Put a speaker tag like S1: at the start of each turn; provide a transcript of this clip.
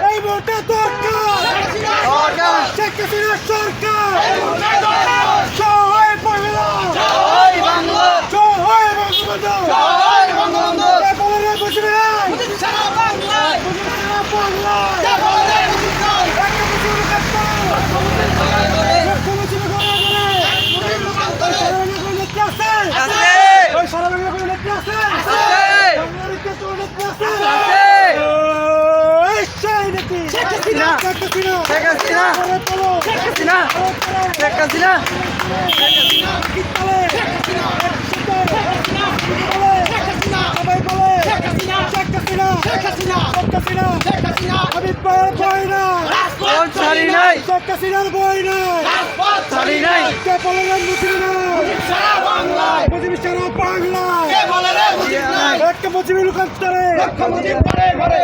S1: এই মুহূর্তে দরকার শেখ হাসিনা সরকার। জয় বাংলা, জয় বাংলা, জয় বঙ্গবন্ধু। লক্ষ্য মুজিব ঘরে ঘরে।